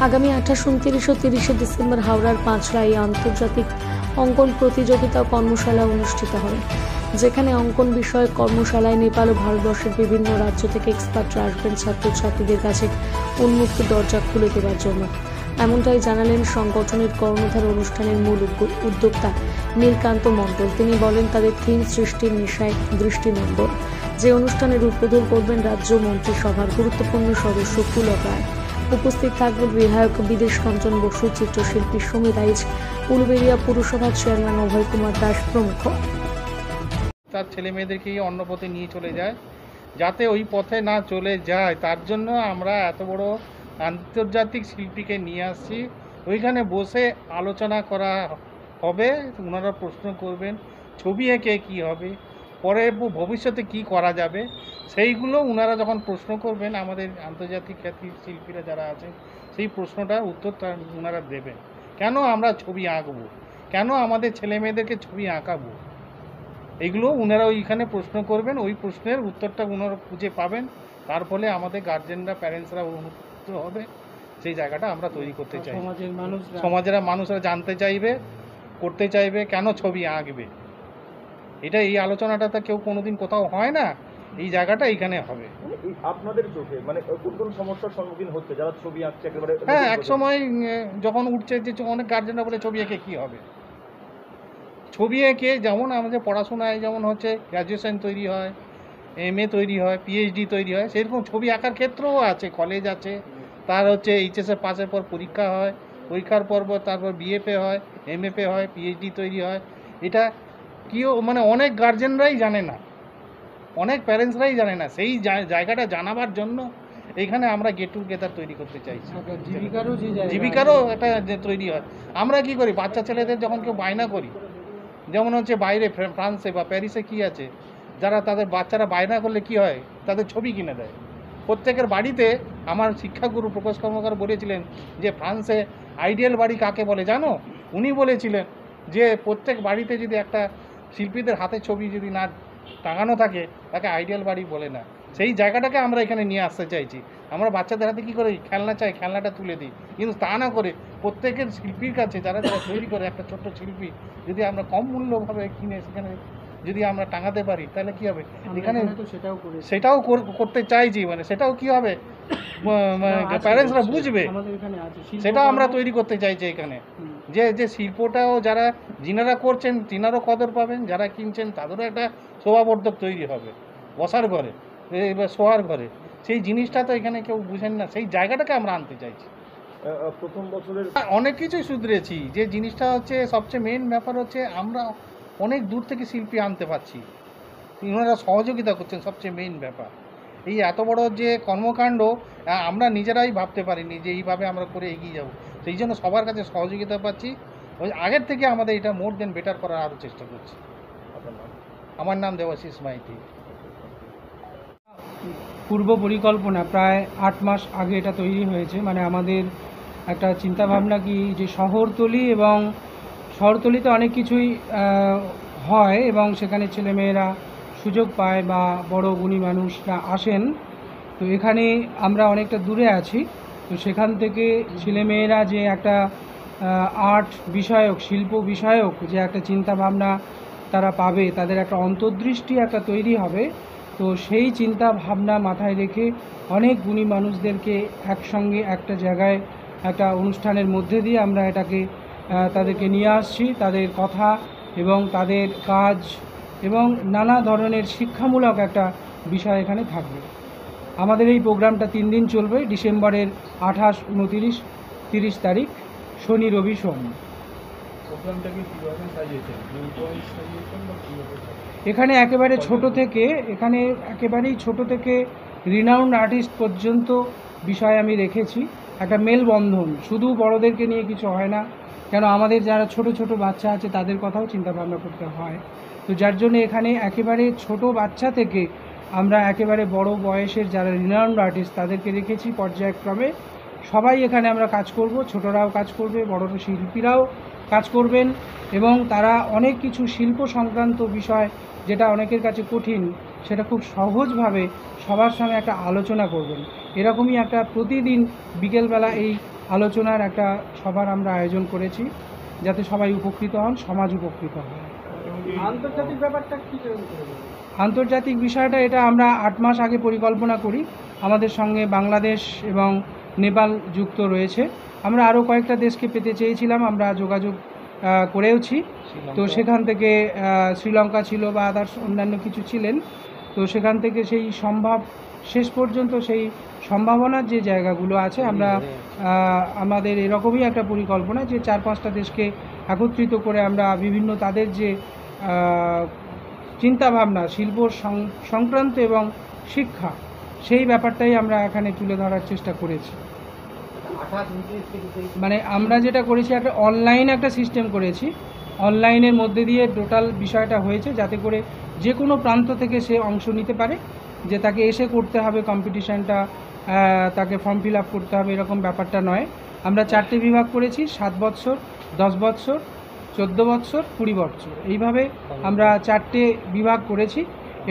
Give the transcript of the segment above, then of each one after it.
আগামী 28, 29 ও 30 ডিসেম্বর হাওড়ার পাঁচড়ায় আন্তর্জাতিক অঙ্কন প্রতিযোগিতা কর্মশালা অনুষ্ঠিত হবে, যেখানে অঙ্কন বিষয়ক কর্মশালায় নেপাল ও ভারতবর্ষের বিভিন্ন রাজ্য থেকে এক্সপার্টরা আসবেন ছাত্রছাত্রীদের কাছে উন্মুক্ত দরজা খুলে দেওয়ার জন্য। এমনটাই জানালেন সংগঠনের কর্ণধার অনুষ্ঠানের মূল উদ্যোক্তা নীলকান্ত মণ্ডল। তিনি বলেন, তাদের থিম সৃষ্টির নেশায় দৃষ্টিনন্দন, যে অনুষ্ঠানের উদ্বোধন করবেন রাজ্য মন্ত্রিসভার গুরুত্বপূর্ণ সদস্য পুলক রায়। উপস্থিত থাকবেন বিধায়ক বিদেশ রঞ্জন বসু, চিত্রশিল্পী সমীর রাইজ, উলুবেড়িয়া পুরসভার চেয়ারম্যান অভয় কুমার দাস প্রমুখ। তার ছেলে মেয়েদেরকে অন্য পথে নিয়ে চলে যায়, যাতে ওই পথে না চলে যায় তার জন্য আমরা এত বড় আন্তর্জাতিক শিল্পীকে নিয়ে আসছি। ওইখানে বসে আলোচনা করা হবে, ওনারা প্রশ্ন করবেন ছবি এঁকে কী হবে, পরে ভবিষ্যতে কি করা যাবে, সেইগুলো ওনারা যখন প্রশ্ন করবেন আমাদের আন্তর্জাতিক খ্যাতির শিল্পীরা যারা আছেন, সেই প্রশ্নটার উত্তরটা ওনারা দেবেন। কেন আমরা ছবি আঁকবো, কেন আমাদের ছেলে মেয়েদেরকে ছবি আঁকাবো, এগুলো ওনারা ওইখানে প্রশ্ন করবেন। ওই প্রশ্নের উত্তরটা ওনারা খুঁজে পাবেন, তার ফলে আমাদের গার্জেনরা, প্যারেন্টসরা অনুপ্রাণিত হবে। সেই জায়গাটা আমরা তৈরি করতে চাই। সমাজের মানুষরা জানতে চাইবে, করতে চাইবে কেন ছবি আঁকবে। এটা এই আলোচনাটা তো কেউ কোনোদিন কোথাও হয় না, এই জায়গাটা এইখানে হবে। আপনাদের চোখে মানে কোন কোন সমস্যার সম্মুখীন হচ্ছে যারা ছবি আঁকছে একেবারে? হ্যাঁ, এক সময় যখন উঠছে যে অনেক গার্জেনরা বলে ছবি এঁকে কী হবে। ছবি এঁকে যেমন আমাদের পড়াশোনায় যেমন হচ্ছে গ্র্যাজুয়েশন তৈরি হয়, MA তৈরি হয়, PhD তৈরি হয়, সেরকম ছবি আঁকার ক্ষেত্রেও আছে। কলেজ আছে, তার হচ্ছে HS পাসের পর পরীক্ষা হয়, পরীক্ষার পর তারপর BFA হয়, MFA হয়, PhD তৈরি হয়। এটা কেউ মানে অনেক গার্জেনরাই জানে না, অনেক প্যারেন্টসরাই জানে না। সেই জায়গাটা জানাবার জন্য এইখানে আমরা গেট টুগেদার তৈরি করতে চাইছি। জীবিকারও একটা তৈরি হয়। আমরা কি করি, বাচ্চা ছেলেদের যখন কেউ বায়না করি, যেমন হচ্ছে বাইরে ফ্রান্সে বা প্যারিসে কি আছে, যারা তাদের বাচ্চারা বায়না করলে কি হয়, তাদের ছবি কিনে দেয়। প্রত্যেকের বাড়িতে, আমার শিক্ষাগুরু প্রকাশ কর্মকার বলেছিলেন যে ফ্রান্সে আইডিয়াল বাড়ি কাকে বলে জানো? উনি বলেছিলেন যে প্রত্যেক বাড়িতে যদি একটা শিল্পীদের হাতে ছবি যদি না টাঙানো থাকে, তাকে আইডিয়াল বাড়ি বলে না। সেই জায়গাটাকে আমরা এখানে নিয়ে আসতে চাইছি। আমরা বাচ্চাদের হাতে কী করি, খেলনা চাই, খেলনাটা তুলে দিই, কিন্তু তা না করে প্রত্যেকের শিল্পীর কাছে যারা যারা তৈরি করে একটা ছোট্ট শিল্পী, যদি আমরা কম মূল্যভাবে কিনে সেখানে যদি আমরা টাঙাতে পারি, তাহলে কী হবে, এখানে সেটাও করতে চাইছি। মানে সেটাও কী হবে, প্যারেন্টসরা বুঝবে, সেটাও আমরা তৈরি করতে চাইছি এখানে। যে শিল্পটাও যারা যিনারা করছেন তিনারও কদর পাবেন, যারা কিনছেন তাদেরও একটা শোভাবর্ধক তৈরি হবে বসার ঘরে বা শোয়ার ঘরে। সেই জিনিসটা তো এখানে কেউ বুঝেন না, সেই জায়গাটাকে আমরা আনতে চাইছি। প্রথম বছরের অনেক কিছুই শুধরেছি। যে জিনিসটা হচ্ছে সবচেয়ে মেন ব্যাপার হচ্ছে আমরা অনেক দূর থেকে শিল্পী আনতে পারছি, ওনারা সহযোগিতা করছেন, সবচেয়ে মেন ব্যাপার। এই এত বড় যে কর্মকাণ্ড আমরা নিজেরাই ভাবতে পারিনি যে এইভাবে আমরা করে এগিয়ে যাব। সেই জন্য সবার কাছে সহযোগিতা পাচ্ছি। ওই আগের থেকে আমাদের এটা মোর দেন বেটার করার আরও চেষ্টা করছি। আমার নাম দেবাশিস মাইতি। পূর্ব পরিকল্পনা প্রায় 8 মাস আগে এটা তৈরি হয়েছে। মানে আমাদের একটা চিন্তাভাবনা কি, যে শহরতলি এবং শহরতলিতে অনেক কিছুই হয় এবং সেখানে ছেলেমেয়েরা সুযোগ পায় বা বড় গুণী মানুষরা আসেন। তো এখানে আমরা অনেকটা দূরে আছি, তো সেখান থেকে ছেলেমেয়েরা যে একটা আর্ট বিষয়ক, শিল্প বিষয়ক যে একটা চিন্তাভাবনা তারা পাবে, তাদের একটা অন্তর্দৃষ্টি একটা তৈরি হবে। তো সেই চিন্তা ভাবনা মাথায় রেখে অনেক গুণী মানুষদেরকে একসঙ্গে একটা জায়গায় একটা অনুষ্ঠানের মধ্যে দিয়ে আমরা এটাকে তাদেরকে নিয়ে আসছি। তাদের কথা এবং তাদের কাজ এবং নানা ধরনের শিক্ষামূলক একটা বিষয় এখানে থাকবে। আমাদের এই প্রোগ্রামটা 3 দিন চলবে, ডিসেম্বরের 28, 29, 30 তারিখ, শনি, রবি, সোম। এখানে একেবারে ছোট থেকে রিনাউন্ড আর্টিস্ট পর্যন্ত বিষয় আমি রেখেছি। একটা মেলবন্ধন, শুধু বড়দেরকে নিয়ে কিছু হয় না, কেন আমাদের যারা ছোট ছোট বাচ্চা আছে তাদের কথাও চিন্তা ভাবনা করতে হয়। তো যার জন্য এখানে একেবারে ছোট বাচ্চা থেকে আমরা একেবারে বড় বয়সের যারা রিনাউন্ড আর্টিস্ট তাদেরকে রেখেছি পর্যায়ক্রমে। সবাই এখানে আমরা কাজ করব, ছোটরাও কাজ করবে, বড় শিল্পীরাও কাজ করবেন এবং তারা অনেক কিছু শিল্প সংক্রান্ত বিষয় যেটা অনেকের কাছে কঠিন, সেটা খুব সহজভাবে সবার সঙ্গে একটা আলোচনা করবেন। এরকমই একটা প্রতিদিন বিকেলবেলা এই আলোচনার একটা সভার আমরা আয়োজন করেছি, যাতে সবাই উপকৃত হন, সমাজ উপকৃত হয়। আন্তর্জাতিক ব্যাপারটা কি আন্তর্জাতিক বিষয়টা এটা আমরা 8 মাস আগে পরিকল্পনা করি। আমাদের সঙ্গে বাংলাদেশ এবং নেপাল যুক্ত রয়েছে। আমরা আরও কয়েকটা দেশকে পেতে চেয়েছিলাম, আমরা যোগাযোগ করেওছি। তো সেখান থেকে শ্রীলঙ্কা ছিল বা আদার্স অন্যান্য কিছু ছিলেন। তো সেখান থেকে সেই শেষ পর্যন্ত সেই সম্ভাবনার যে জায়গাগুলো আছে, আমরা আমাদের এরকমই একটা পরিকল্পনা যে 4-5টা দেশকে একত্রিত করে আমরা বিভিন্ন তাদের যে চিন্তাভাবনা শিল্প সংক্রান্ত এবং শিক্ষা, সেই ব্যাপারটাই আমরা এখানে তুলে ধরার চেষ্টা করেছি। মানে আমরা যেটা করেছি, একটা অনলাইন একটা সিস্টেম করেছি। অনলাইনের মধ্যে দিয়ে টোটাল বিষয়টা হয়েছে, যাতে করে যে কোনো প্রান্ত থেকে সে অংশ নিতে পারে, যে তাকে এসে করতে হবে কম্পিটিশানটা, তাকে ফর্ম ফিল আপ করতে হবে, এরকম ব্যাপারটা নয়। আমরা 4টে বিভাগ করেছি, 7 বছর, 10 বছর, 14 বছর, 20 বছর, এইভাবে আমরা 4টে বিভাগ করেছি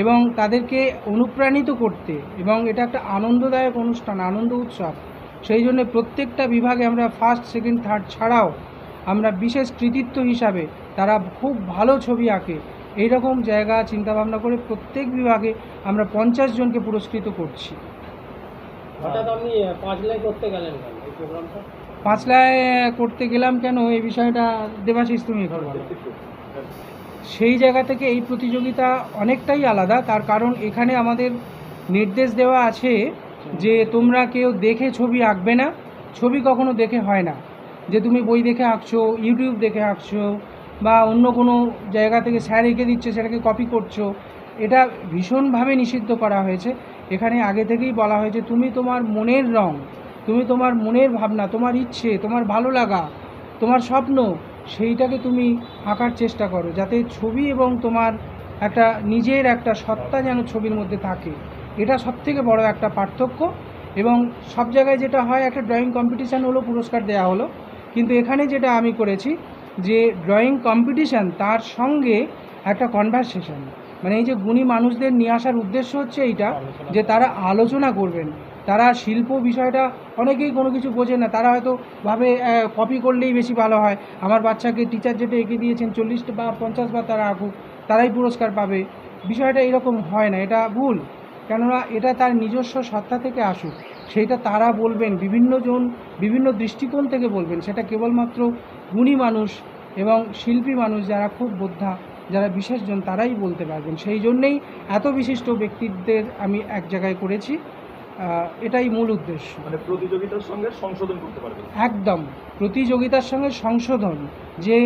এবং তাদেরকে অনুপ্রাণিত করতে, এবং এটা একটা আনন্দদায়ক অনুষ্ঠান, আনন্দ উৎসব। সেই জন্য প্রত্যেকটা বিভাগে আমরা ফার্স্ট, সেকেন্ড, থার্ড ছাড়াও আমরা বিশেষ কৃতিত্ব হিসাবে তারা খুব ভালো ছবি আঁকে এইরকম জায়গা চিন্তাভাবনা করে প্রত্যেক বিভাগে আমরা 50 জনকে পুরস্কৃত করছি। হঠাৎ আপনি 5 লাই করতে গেলেন কেন এই প্রোগ্রামটা? 5 লাই করতে গেলাম কেন, এই বিষয়টা দেবাশিস তুমি একটু বলো। সেই জায়গা থেকে এই প্রতিযোগিতা অনেকটাই আলাদা, তার কারণ এখানে আমাদের নির্দেশ দেওয়া আছে যে তোমরা কেউ দেখে ছবি আঁকবে না, ছবি কখনো দেখে হয় না। যে তুমি বই দেখে আঁকছো, ইউটিউব দেখে আঁকছো, বা অন্য কোনো জায়গা থেকে স্যার এঁকে দিচ্ছে সেটাকে কপি করছো, এটা ভীষণভাবে নিষিদ্ধ করা হয়েছে। এখানে আগে থেকেই বলা হয়েছে তুমি তোমার মনের রং, তুমি তোমার মনের ভাবনা, তোমার ইচ্ছে, তোমার ভালো লাগা, তোমার স্বপ্ন, সেইটাকে তুমি আঁকার চেষ্টা করো, যাতে ছবি এবং তোমার একটা নিজের একটা সত্তা যেন ছবির মধ্যে থাকে। এটা সবথেকে বড় একটা পার্থক্য। এবং সব জায়গায় যেটা হয়, একটা ড্রয়িং কম্পিটিশান হলো, পুরস্কার দেওয়া হলো, কিন্তু এখানে যেটা আমি করেছি যে ড্রয়িং কম্পিটিশান তার সঙ্গে একটা কনভারসেশন, মানে এই যে গুণী মানুষদের নিয়ে আসার উদ্দেশ্য হচ্ছে এইটা, যে তারা আলোচনা করবেন। তারা শিল্প বিষয়টা অনেকেই কোনো কিছু বোঝে না, তারা হয়তো ভাবে কপি করলেই বেশি ভালো হয়, আমার বাচ্চাকে টিচার যেটা এঁকে দিয়েছেন 40 বা 50 বার তারা আঁকুক, তারাই পুরস্কার পাবে। বিষয়টা এরকম হয় না, এটা ভুল। কেননা এটা তার নিজস্ব সত্তা থেকে আসুক, সেইটা তারা বলবেন, বিভিন্ন জন বিভিন্ন দৃষ্টিকোণ থেকে বলবেন, সেটা কেবলমাত্র গুণী মানুষ এবং শিল্পী মানুষ যারা খুব বোদ্ধা, যারা বিশেষজন, তারাই বলতে পারবেন। সেই জন্যেই এত বিশিষ্ট ব্যক্তিত্বের আমি এক জায়গায় করেছি, এটাই মূল উদ্দেশ্য। মানে প্রতিযোগিতার সঙ্গে সংশোধন করতে পারবেন। একদম প্রতিযোগিতার সঙ্গে সংশোধন, যে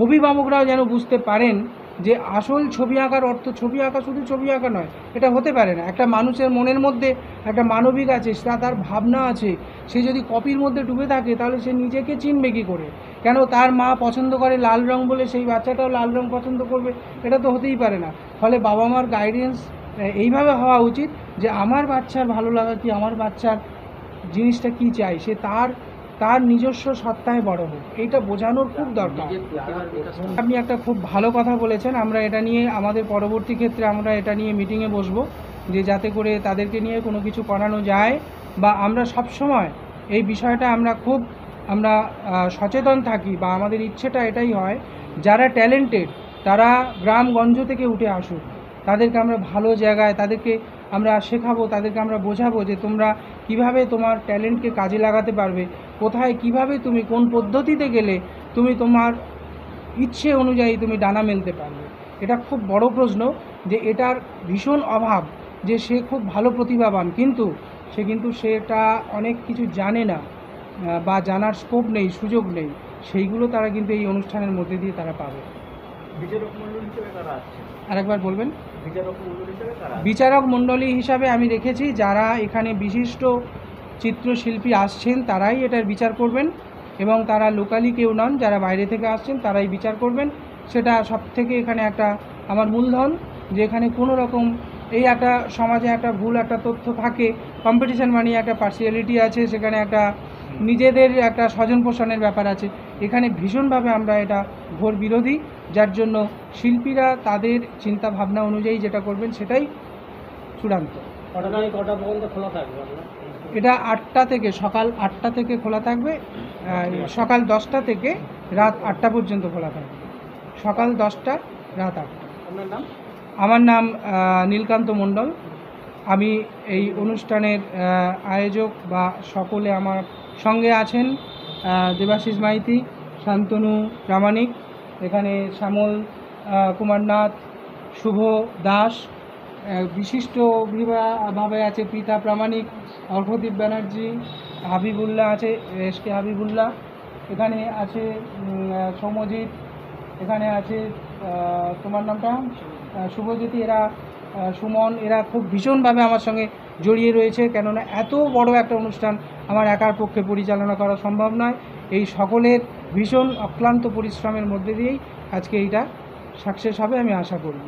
অভিভাবকরাও যেন বুঝতে পারেন যে আসল ছবি আঁকার অর্থ ছবি আঁকা শুধু ছবি আঁকা নয়, এটা হতে পারে না। একটা মানুষের মনের মধ্যে একটা মানবিক আছে, তার ভাবনা আছে, সে যদি কপির মধ্যে ডুবে থাকে তাহলে সে নিজেকে চিনবে কী করে? কেন তার মা পছন্দ করে লাল রং বলে সেই বাচ্চাটাও লাল রং পছন্দ করবে? এটা তো হতেই পারে না। ফলে বাবা মার গাইডেন্স এইভাবে হওয়া উচিত যে আমার বাচ্চার ভালো লাগা কি, আমার বাচ্চার জিনিসটা কি চাই, সে তার নিজস্ব সত্তায় বড় হোক, এইটা বোঝানোর খুব দরকার। আপনি একটা খুব ভালো কথা বলেছেন। আমরা এটা নিয়ে আমাদের পরবর্তী ক্ষেত্রে আমরা এটা নিয়ে মিটিংয়ে বসবো, যে যাতে করে তাদেরকে নিয়ে কোনো কিছু করানো যায়, বা আমরা সব সময় এই বিষয়টা আমরা সচেতন থাকি, বা আমাদের ইচ্ছেটা এটাই হয় যারা ট্যালেন্টেড তারা গ্রামগঞ্জ থেকে উঠে আসুক, তাদেরকে আমরা ভালো জায়গায় তাদেরকে আমরা শেখাবো, তাদেরকে আমরা বোঝাবো যে তোমরা কিভাবে তোমার ট্যালেন্টকে কাজে লাগাতে পারবে, কোথায় কিভাবে তুমি কোন পদ্ধতিতে গেলে তুমি তোমার ইচ্ছে অনুযায়ী তুমি ডানা মেলতে পারবে। এটা খুব বড় প্রশ্ন, যে এটার ভীষণ অভাব, যে সে খুব ভালো প্রতিভাবান কিন্তু সেটা অনেক কিছু জানে না, বা জানার স্কোপ নেই, সুযোগ নেই, সেইগুলো তারা কিন্তু এই অনুষ্ঠানের মধ্যে দিয়ে তারা পাবে। বিচারক মণ্ডলী হিসেবে কারা আসছে? আরেকবার বলবেন। বিচারক মণ্ডলী হিসেবে কারা? বিচারক মণ্ডলী হিসাবে আমি রেখেছি যারা এখানে বিশিষ্ট চিত্রশিল্পী আসছেন তারাই এটার বিচার করবেন, এবং তারা লোকালি কেউ নন, যারা বাইরে থেকে আসছেন তারাই বিচার করবেন। সেটা সব থেকে এখানে একটা আমার মূলধন, যে এখানে কোনো রকম এই একটা সমাজে একটা ভুল একটা তথ্য থাকে, কম্পিটিশান মানে একটা পার্সিয়ালিটি আছে, সেখানে একটা নিজেদের একটা স্বজন পোষণের ব্যাপার আছে। এখানে ভীষণভাবে আমরা এটা ঘোর বিরোধী, যার জন্য শিল্পীরা তাদের চিন্তা ভাবনা অনুযায়ী যেটা করবেন সেটাই চূড়ান্ত। কটা পর্যন্ত খোলা থাকবে? এটা 8টা থেকে, সকাল 8টা থেকে খোলা থাকবে, সকাল 10টা থেকে রাত 8টা পর্যন্ত খোলা থাকবে। সকাল 10টা, রাত 8টা। আপনার নাম? আমার নাম নীলকান্ত মণ্ডল। আমি এই অনুষ্ঠানের আয়োজক বা সকলে আমার সঙ্গে আছেন দেবাশিস মাইতি, শান্তনু প্রামাণিক, এখানে শ্যামল কুমার নাথ, শুভ দাস, বিশিষ্টভাবে আছে পিতা প্রামাণিক, অর্ঘদীপ ব্যানার্জি, হাবিবুল্লাহ আছে, এসকে হাবিবুল্লাহ, এখানে আছে সৌম্যজিৎ, এখানে আছে তোমার নামটা শুভজ্যোতি, এরা সুমন, এরা খুব ভীষণভাবে আমার সঙ্গে জড়িয়ে রয়েছে, কেননা এত বড় একটা অনুষ্ঠান আমার একার পক্ষে পরিচালনা করা সম্ভব নয়। এই সকলের ভীষণ অক্লান্ত পরিশ্রমের মধ্যে দিয়েই আজকে এইটা সাকসেস হবে আমি আশা করি।